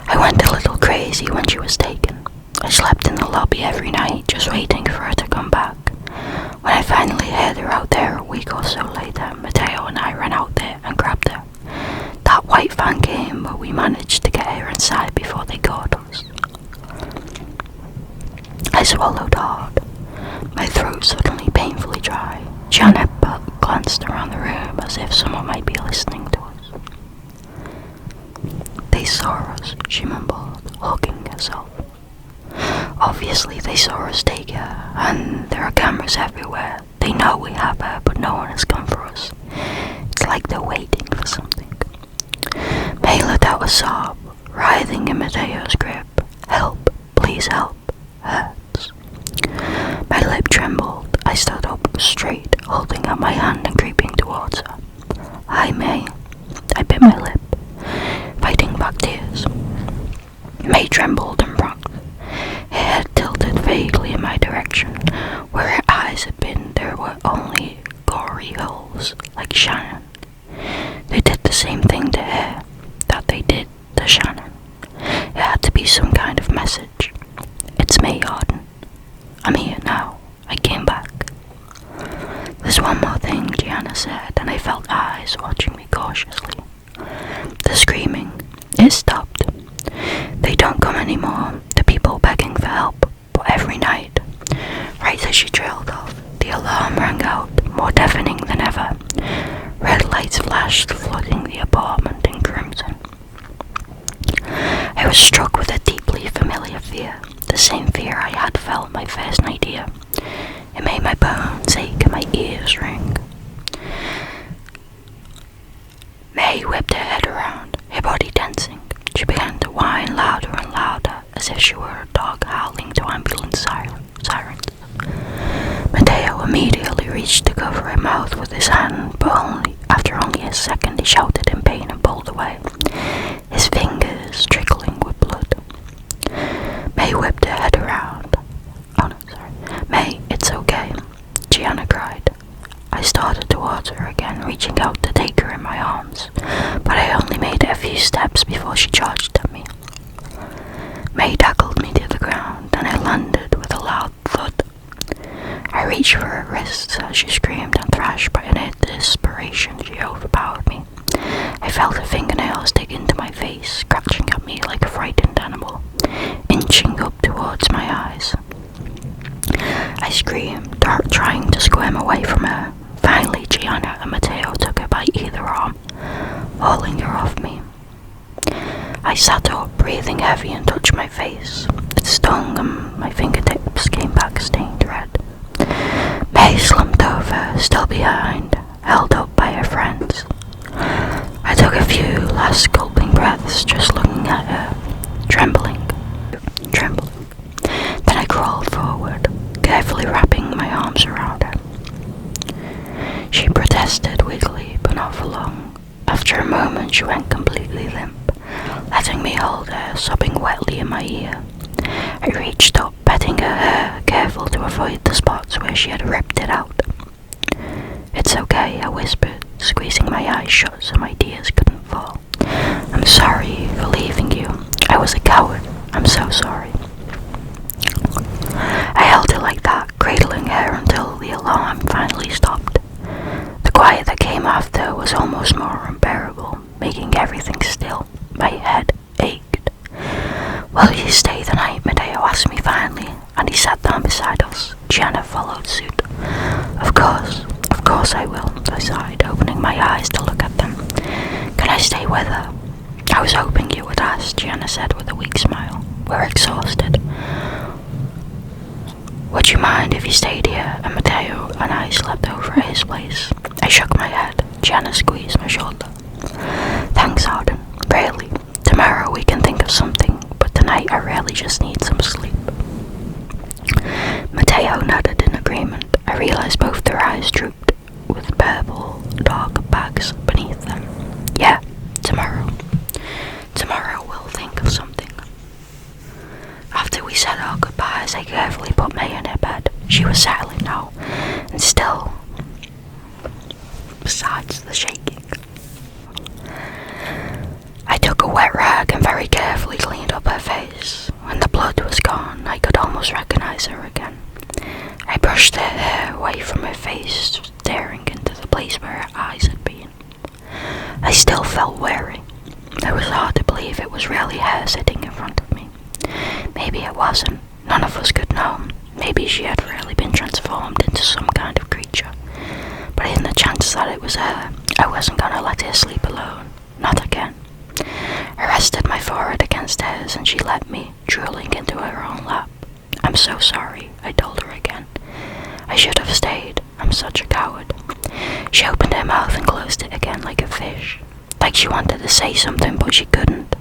"I went a little crazy when she was taken. I slept in the lobby every night, just waiting for her to come back. When I finally heard her out there a week or so later, Mateo and I ran out there and grabbed her. That white van came, but we managed to get her inside before they caught us." I swallowed hard, my throat suddenly painfully dry. Gianna glanced around the room as if someone might be listening to us. "They saw us," she mumbled, hugging herself. "Obviously they saw us take her, and there are cameras everywhere. They know we have her, but no one has come for us. It's like they're waiting for something." May let out a sob, writhing in Mateo's grip. "Help, please help. Hurts." My lip trembled. I stood up straight, holding out my hand and creeping towards her. "Hi, May." I bit my lip, fighting back tears. May trembled and rocked. Her head tilted vaguely in my direction. Where her eyes had been, there were only gory holes, like Shannon. They did the same thing to her that they did to Shannon. It had to be some kind of message. "It's me, Arden. I'm here now. I came back." "There's one more thing," Gianna said, and I felt eyes watching me cautiously. The screaming, it stopped. They don't come anymore, the people begging for help, but every night, right as she trailed off, the alarm rang out, more deafening than ever. Red lights flashed, flooding the apartment in crimson. I was struck with a deeply familiar fear, the same fear I had felt my first night here. It made my bones ache and my ears ring. May whipped her head around, her body tensing. She began to whine immediately reached to cover her mouth with his hand, but after only a second he shouted in pain and pulled away, his fingers trickling with blood. May whipped her head around. Oh no, sorry. May, it's okay, Gianna cried. I started towards her again, reaching out to take her in my arms, but I only made a few steps before she charged at me. May tackled me to the ground, and I landed with a loud thud. I reached for her wrists as she screamed and thrashed, but in her desperation she overpowered me. I felt her fingernails dig into my face, scratching at me like a frightened animal, inching up towards my eyes. I screamed, trying to squirm away from her. Finally, Gianna and Matteo took her by either arm, hauling her off me. I sat up, breathing heavy, and touched my face. It stung and my fingertips came back stained red. May slumped over, still behind, held up by her friends. I took a few last gulping breaths, just looking at her, trembling. Then I crawled forward, carefully wrapping my arms around her. She protested weakly, but not for long. After a moment, she went completely limp, letting me hold her, sobbing wetly in my ear. I reached up, petting her hair, careful to avoid the spots where she had ripped it out. It's okay, I whispered, squeezing my eyes shut so my tears couldn't fall. I'm sorry for leaving you. I was a coward. I'm so sorry. I held her like that, cradling her until the alarm finally stopped. The quiet that came after was almost more unbearable, making everything still. My head ached. Will you stay the night? Matteo asked me finally, and he sat down beside us. Gianna followed suit. Of course I will, I sighed, opening my eyes to look at them. Can I stay with her? I was hoping you would ask, Gianna said with a weak smile. We're exhausted. Would you mind if you stayed here? And Matteo and I slept over at his place. I shook my head. Gianna squeezed my shoulder. Thanks, Arden. Really. Tomorrow we can think of something, but tonight I really just need some sleep. Matteo nodded in agreement. I realized both their eyes drooped, with purple, dark bags beneath them. Yeah, tomorrow. Tomorrow we'll think of something. After we said our goodbyes, I carefully put May in her bed. She was settling now, and still, besides the shaking. I took a wet rag and very carefully cleaned up her face. When the blood was gone, I could almost recognize her again. I brushed her hair away from her face, staring into the place where her eyes had been. I still felt wary. It was hard to believe it was really her sitting in front of me. Maybe it wasn't. None of us could know. Maybe she had really been transformed into some kind of creature. But in the chance that it was her, I wasn't gonna let her sleep alone. Not again. I rested my forehead against hers and she let me, drooling into her own lap. I'm so sorry, I told her again. I should have stayed. I'm such a coward. She opened her mouth and closed it again like a fish. Like she wanted to say something but she couldn't.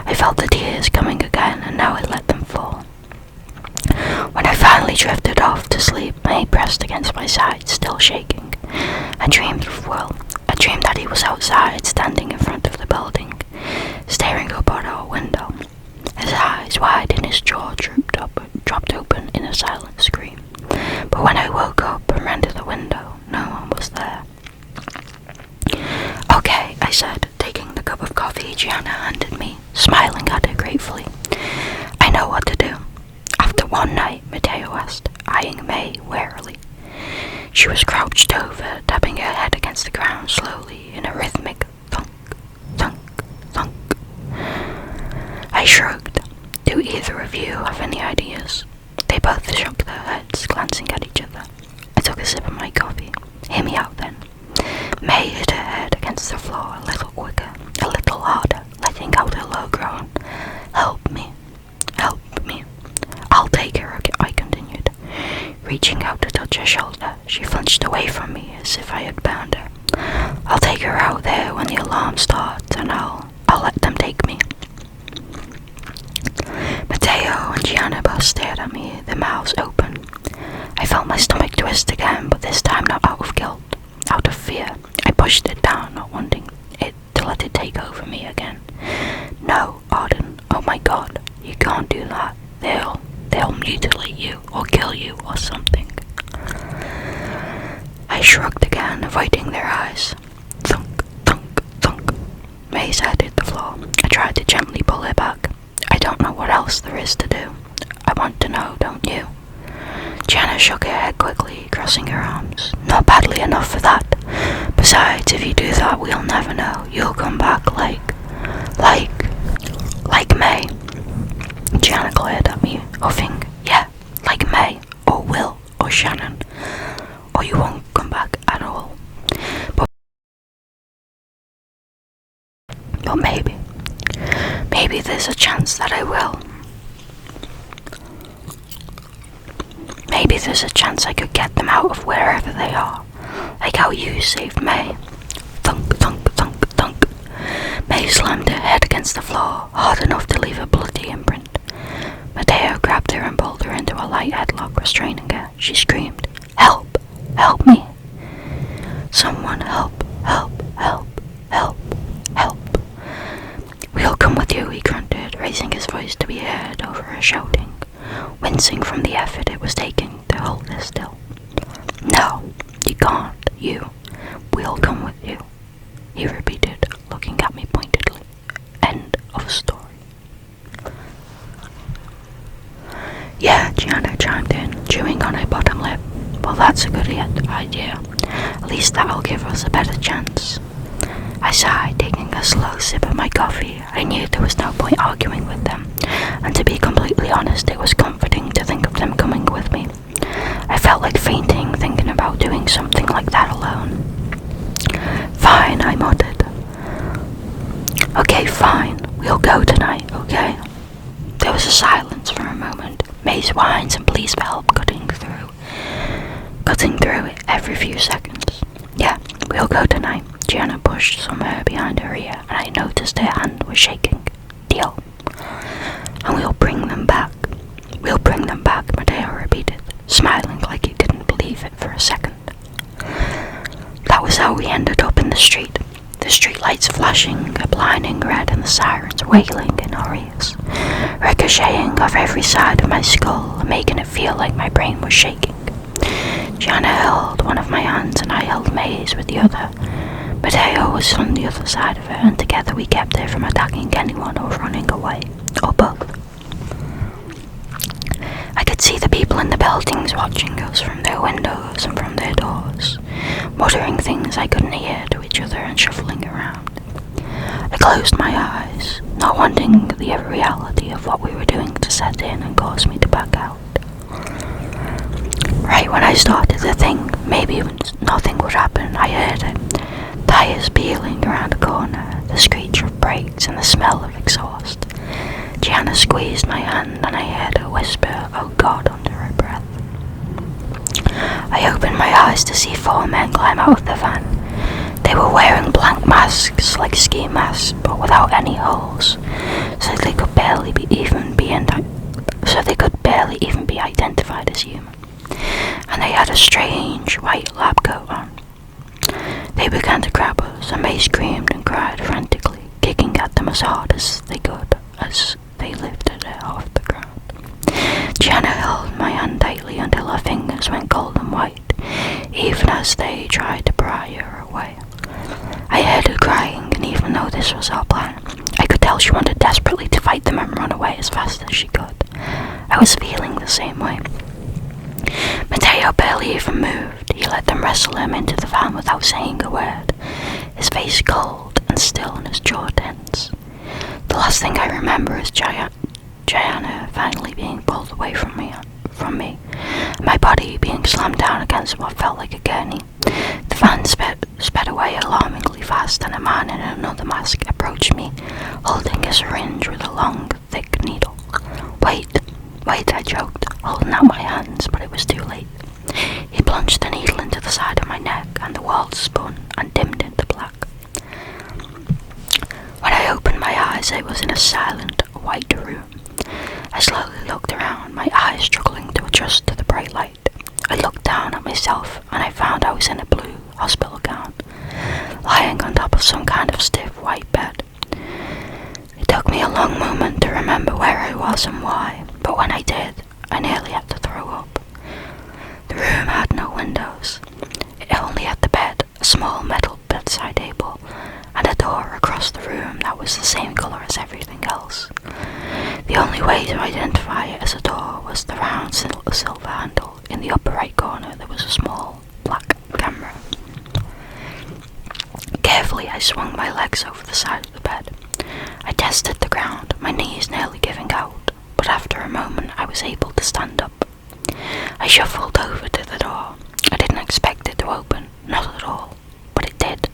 I felt the tears coming again and now I let them fall. When I finally drifted off to sleep, May pressed against my side, still shaking. I dreamed that he was outside, standing in front of the building, staring up at our window. His eyes wide and his jaw dropped open in a silent scream. But when I woke up and ran to the window, no one was there. Okay, I said, taking the cup of coffee Gianna handed me, smiling at her gratefully. I know what to do. After one night, Matteo asked, eyeing May warily. She was crouched over, tapping her head against the ground slowly in a rhythmic thunk, thunk, thunk. I shrugged. Do either of you have any ideas? They both shook their heads, glancing at each other. I took a sip of my coffee. Hear me out then. May hit her head against the floor a little quicker, a little harder, letting out a low groan. Help me. Help me. I'll take her, I continued. Reaching out to touch her shoulder, she flinched away from me as if I had bound her. I'll take her out there when the alarm starts and I'll let them take me. Matteo and Gianna both stared at me, their mouths open. I felt my stomach twist wrist again, but this time not out of guilt, out of fear. I pushed it down, not wanting it to let it take over me again. No, Arden, oh my God, you can't do that. They'll mutilate you, or kill you, or something. I shrugged again, avoiding their eyes. Thunk, thunk, thunk. May's head hit the floor. I tried to gently pull her back. I don't know what else there is to do. I want to know, don't you? Gianna shook her head quickly, crossing her arms. Not badly enough for that. Besides, if you do that, we'll never know. You'll come back like May. Gianna glared at me, huffing. Yeah, like May, or Will, or Shannon. Or you won't come back at all. But maybe there's a chance that I will. Maybe there's a chance I could get them out of wherever they are, like how you saved May. Thunk, thunk, thunk, thunk. May slammed her head against the floor, hard enough to leave a bloody imprint. Mateo grabbed her and pulled her into a light headlock, restraining her. She screamed, "Help! Help me! Someone help! Help! Help! Help! Help!" "We'll come with you," he grunted, raising his voice to be heard over her shouting, wincing from the effort it was taking to hold her still. "No, you can't, we'll come with you," he repeated, looking at me pointedly. End of story. Yeah, Gianna chimed in, chewing on her bottom lip. Well, that's a good idea. At least that'll give us a better chance. I sighed, taking a slow sip of my coffee. I knew there was no point arguing with them, and to be completely honest, it was comforting to think of them coming with me. I felt like fainting thinking about doing something like that alone. Fine, I muttered. Okay, fine. We'll go tonight, okay? There was a silence for a moment. May's whines and pleas for help cutting through it every few seconds. Yeah, we'll go tonight. Gianna pushed some hair behind her ear, and I noticed her hand was shaking. Deal. And we'll bring them back. We'll bring them back, Mateo repeated, smiling like he didn't believe it for a second. That was how we ended up in the street. The streetlights flashing a blinding red and the sirens wailing in our ears, ricocheting off every side of my skull and making it feel like my brain was shaking. Gianna held one of my hands and I held May's with the other. Mateo was on the other side of her, and together we kept her from attacking anyone or running away, or both. I could see the people in the buildings watching us from their windows and from their doors, muttering things I couldn't hear to each other and shuffling around. I closed my eyes, not wanting the reality of what we were doing to set in and cause me to back out. Right when I started to think maybe nothing would happen, I heard it. Tires peeling around the corner, the screech of brakes and the smell of exhaust. Gianna squeezed my hand and I heard her whisper, "Oh God," under her breath. I opened my eyes to see 4 men climb out of the van. They were wearing blank masks, like ski masks, but without any holes, so they could barely even be identified as human. And they had a strange white lab coat on. They began to grab us, and May screamed and cried frantically, kicking at them as hard as they could as they lifted her off the ground. Gianna held my hand tightly until her fingers went cold and white, even as they tried to pry her away. I heard her crying, and even though this was our plan, I could tell she wanted desperately to fight them and run away as fast as she could. I was feeling the same way. Mateo barely even moved. He let them wrestle him into the van without saying a word, his face cold and still and his jaw tense. The last thing I remember is Gianna finally being pulled away from me, my body being slammed down against what felt like a gurney. The van sped away alarmingly fast, and a man in another mask approached me, holding a syringe with a long, thick needle. Wait, I choked, holding out my hands, but it was too late. He plunged the needle into the side of my neck, and the world spun and dimmed into black. When I opened my eyes, I was in a silent, white room. I slowly looked around, my eyes struggling to adjust to the bright light. I looked down at my myself and I found I was in a blue hospital gown, lying on top of some kind of stiff white bed. It took me a long moment to remember where I was and why, but when I did, I nearly had to throw up. The room had no windows. It only had the bed, a small metal bedside table, and a door across the room that was the same colour as everything else. The only way to identify it as a door was the round silver handle. In the upper right corner there was a small black camera. Carefully I swung my legs over the side of the bed. I tested the ground, my knees nearly giving out, but after a moment I was able to stand up. I shuffled over to the door. I didn't expect it to open, not at all, but it did.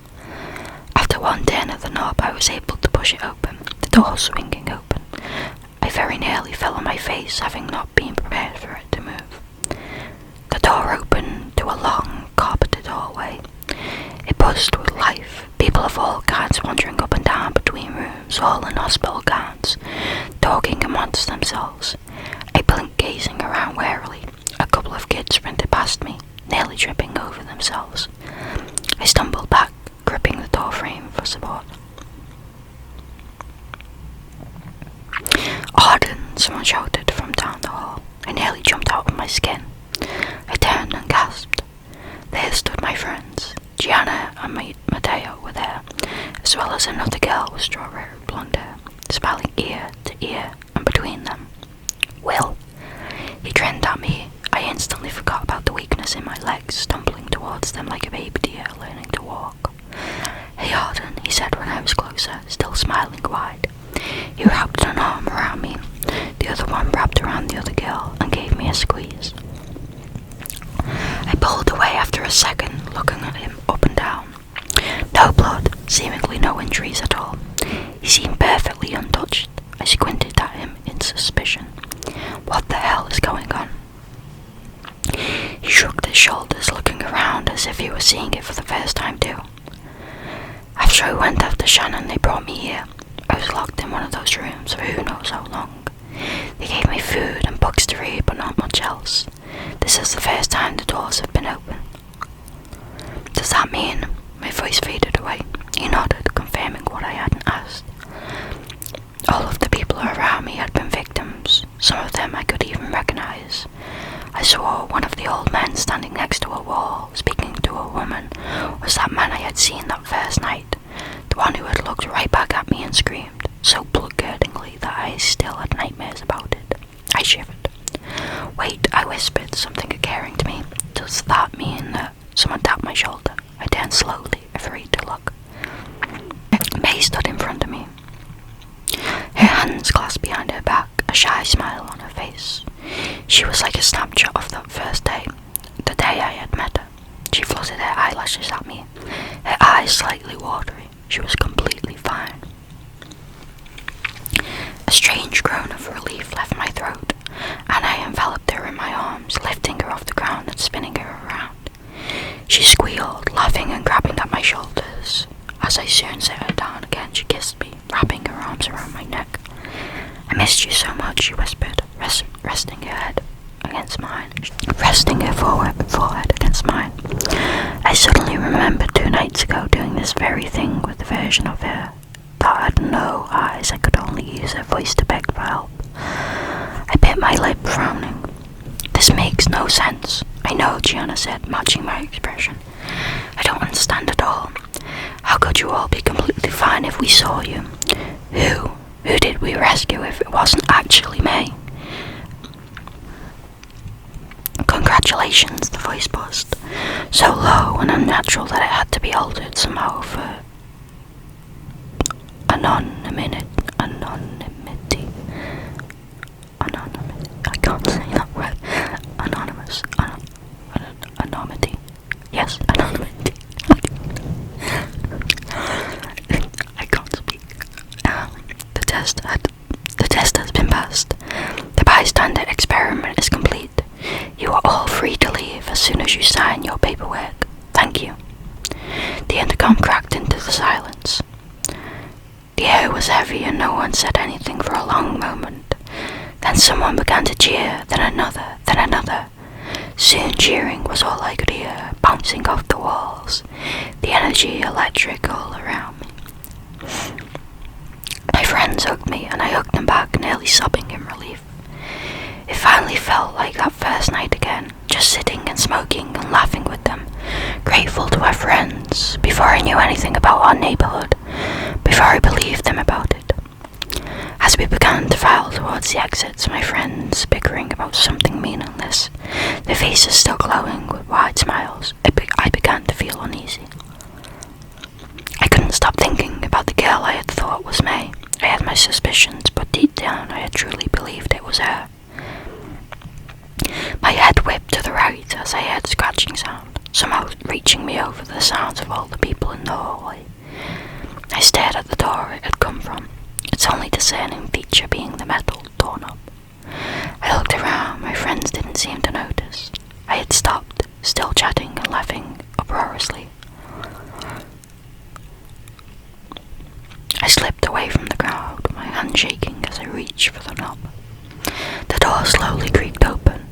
After one turn of the knob I was able to push it open, the door swinging open. I very nearly fell on my face, having not been prepared for it to move. The door opened to a long, carpeted hallway. It buzzed with life, people of all kinds wandering up and down between rooms, all in hospital gowns, talking amongst themselves. I blinked, gazing around warily. A couple of kids sprinted past me, nearly tripping over themselves. I stumbled back, gripping the door frame for support. "Arden!" someone shouted from down the hall. I nearly jumped out of my skin. I turned and gasped. There stood my friends. Gianna and Matteo were there, as well as another girl with strawberry blonde hair, smiling ear to ear, and between them, Will. He grinned at me. I instantly forgot about the weakness in my legs, stumbling towards them like a baby deer learning to walk. "Hey Arden," he said when I was closer, still smiling wide. He wrapped an arm around me. The other one wrapped around the other girl and gave me a squeeze. I pulled away after a second, looking at him up and down. No blood, seemingly no injuries at all. He seemed perfectly untouched. I squinted at him in suspicion. What the hell is going on? He shrugged his shoulders, looking around as if he was seeing it for the first time too. After I went after Shannon, they brought me here. I was locked in one of those rooms for who knows how long. They gave me food and books to read, but not much else. This is the first time the doors have been open. Does that mean? My voice faded away. He nodded, confirming what I hadn't asked. All of the people around me had been victims. Some of them I could even recognize. I saw one of the old men standing next to a wall, speaking to a woman. Was that man I had seen that first night? The one who had looked right back at me and screamed, so blood-curdlingly that I still had nightmares about it. I shivered. "Wait," I whispered, something occurring to me. Does that mean that someone tapped my shoulder? I turned slowly, afraid to look. May stood in front of me. Her hands clasped behind her back, a shy smile on her face. She was like a snapshot of that first day, the day I had met her. She fluttered her eyelashes at me, her eyes slightly watery. She was completely fine. A strange groan of relief left my throat, and I enveloped her in my arms, lifting her off the ground and spinning her around. She squealed, laughing and grabbing at my shoulders. As I soon set her down again, she kissed me, wrapping her arms around my neck. "I missed you so much," she whispered, resting her head against mine, resting her forehead against mine. I suddenly remembered 2 nights ago doing this very thing with the version of her that had no eyes. I could only use her voice to beg for help. I bit my lip, frowning. "This makes no sense." "I know," Gianna said, matching my expression. "I don't understand at all. How could you all be completely fine if we saw you? Who did we rescue if it wasn't actually May?" "Congratulations," the voice buzzed, so low and unnatural that it had to be altered somehow for anonymity. I can't say that word. Anonymous. Anonymity. Yes, anonymity. I can't speak. The test has been passed. The bystander experiment is complete. You are all free to leave as soon as you sign your paperwork. Thank you. The intercom cracked into the silence. The air was heavy and no one said anything for a long moment. Then someone began to cheer, then another, then another. Soon cheering was all I could hear, bouncing off the walls, the energy electric all around me. My friends hugged me, and I hugged them back, nearly sobbing in relief. It finally felt like that first night again, just sitting and smoking and laughing with them, grateful to our friends, before I knew anything about our neighbourhood, before I believed them about it. As we began to file towards the exits, my friends bickering about something meaningless, their faces still glowing with wide smiles, I began to feel uneasy. I couldn't stop thinking about the girl I had thought was May. I had my suspicions, but deep down I had truly believed it was her. My head whipped to the right as I heard a scratching sound, somehow reaching me over the sounds of all the people in the hallway. I stared at the door it had come from, its only discerning feature being the metal doorknob. I looked around, my friends didn't seem to notice. I had stopped, still chatting and laughing uproariously. I slipped away from the crowd, my hand shaking as I reached for the knob. The door slowly creaked open.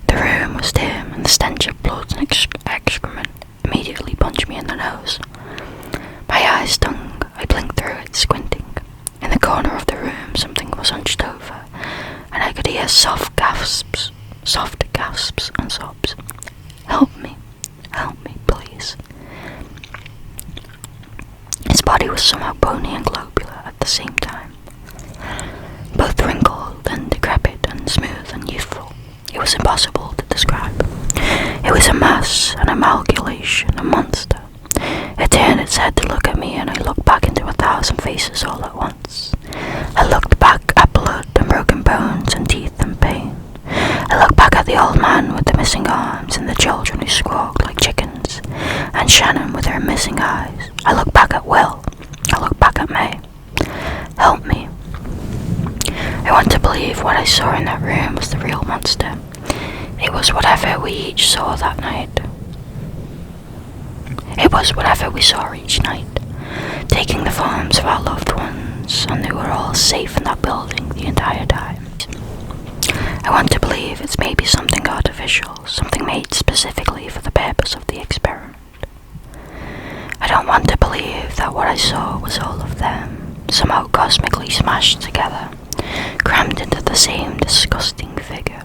The room was dim, and the stench of blood and excrement immediately punched me in the nose. My eyes stung. I blinked through it, squinting. In the corner of the room, something was hunched over, and I could hear soft gasps and sobs. Help me, please. His body was somehow bony and globular at the same time, both wrinkled and decrepit and smooth and youthful. It was impossible to describe. It was a mass, an amalgamation, a monster. It turned its head to look at me, and I looked back into 1,000 faces all at once. I looked back at blood and broken bones and teeth and pain. I looked back at the old man with the missing arms and the children who squawked like chickens, and Shannon with her missing eyes. I looked back at Will. I looked back at May. Help me. I want to believe what I saw in that room was the real monster. It was whatever we each saw that night. It was whatever we saw each night, taking the forms of our loved ones, and they were all safe in that building the entire time. I want to believe it's maybe something artificial, something made specifically for the purpose of the experiment. I don't want to believe that what I saw was all of them, somehow cosmically smashed together, crammed into the same disgusting figure,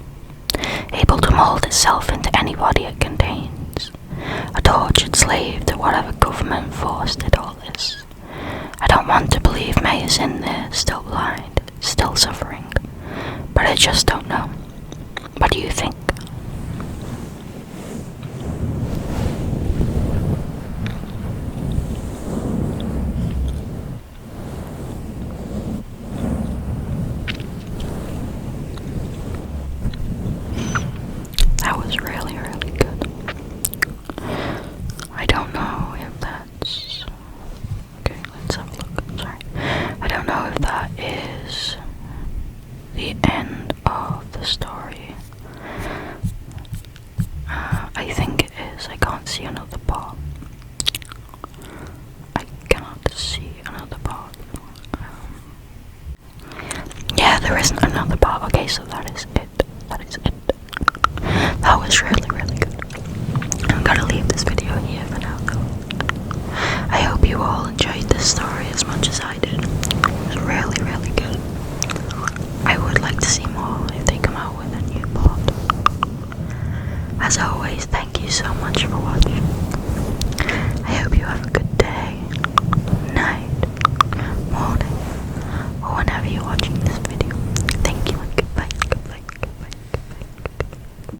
able to mold itself into any body it contains, a tortured slave to whatever government force did all this. I don't want to believe May is in there, still blind, still suffering, but I just don't know. What do you think? That was really, really good. I don't know if that's... Okay, let's have a look. Sorry. I don't know if that is the end of the story. I think it is. I can't see another part. I cannot see another part. Yeah, there isn't another part. Okay, so that is it. That is it. That was really, really good. I'm gonna leave this video here for now, though. I hope you all enjoyed this story as much as I did. It was really, really good. I would like to see more if they come out with a new part. As always, thank you so much for watching.